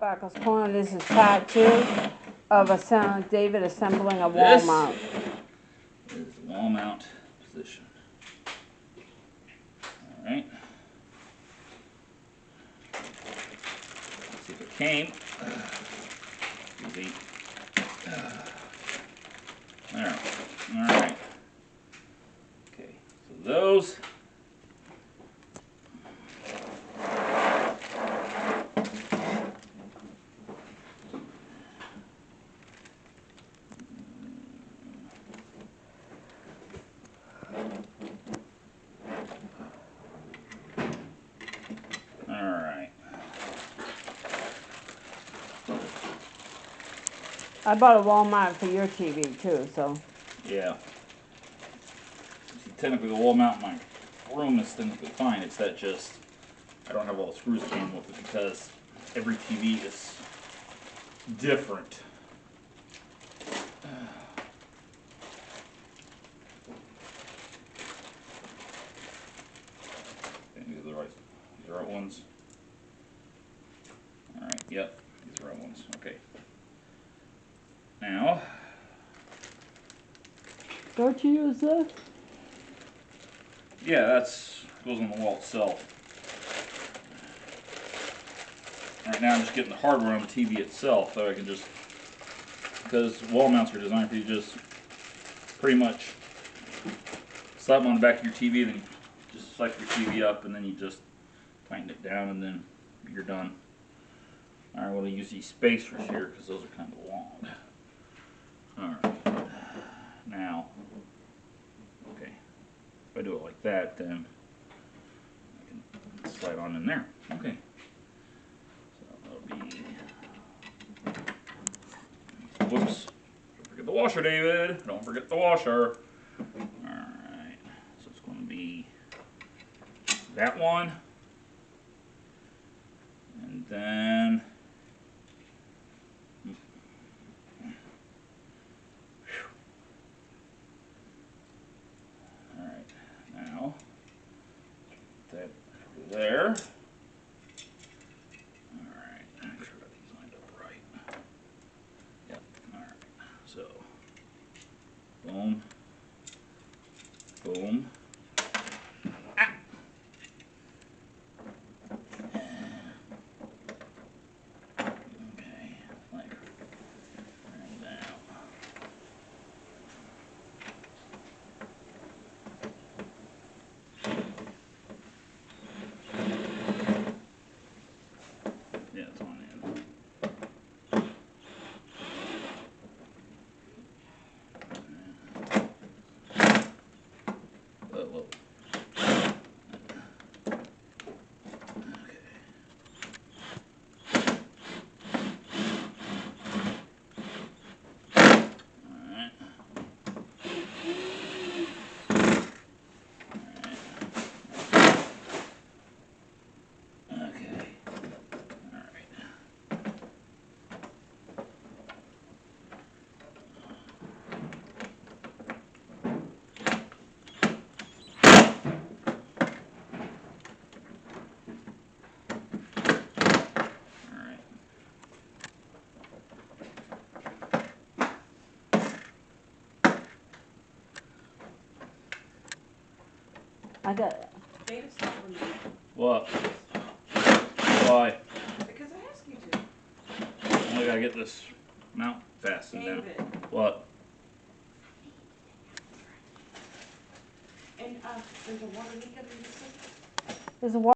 Seasparkles Corner. This is part 2 of David assembling a wall mount. This is the wall mount position. Alright. Let's see if it came. Easy. There. Alright. Okay, so those. Alright. I bought a wall mount for your TV too, so. Yeah. See, technically the wall mount in my room is technically fine. It's that just I don't have all the screws that came with it because every TV is different. These are the right ones. Alright, yep, these are the right ones. Okay. Now, Don't you use this? yeah, that's goes on the wall itself. Right now I'm just getting the hardware on the TV itself, so I can just, because wall mounts are designed for you to just pretty much slap them on the back of your TV, then just slide your TV up, and then you just tighten it down, and then you're done. Alright, we'll use these spacers here because those are kind of long. Alright, now, okay, if I do it like that, then I can slide on in there. Okay, so that'll be, whoops, don't forget the washer, David, don't forget the washer. Alright, so it's going to be that one, and then alright, now that there. Alright, make sure I got these lined up right. Yep, alright, so boom, boom. Okay, like right down. Yeah, it's on in. Whoa, whoa. Okay. Alright. Okay. Alright. Alright. I got. David, stop for me. What? Why? Because I asked you to. I gotta get this mount fastened down. David. What? And there's a water leak under your sink? There's a wall.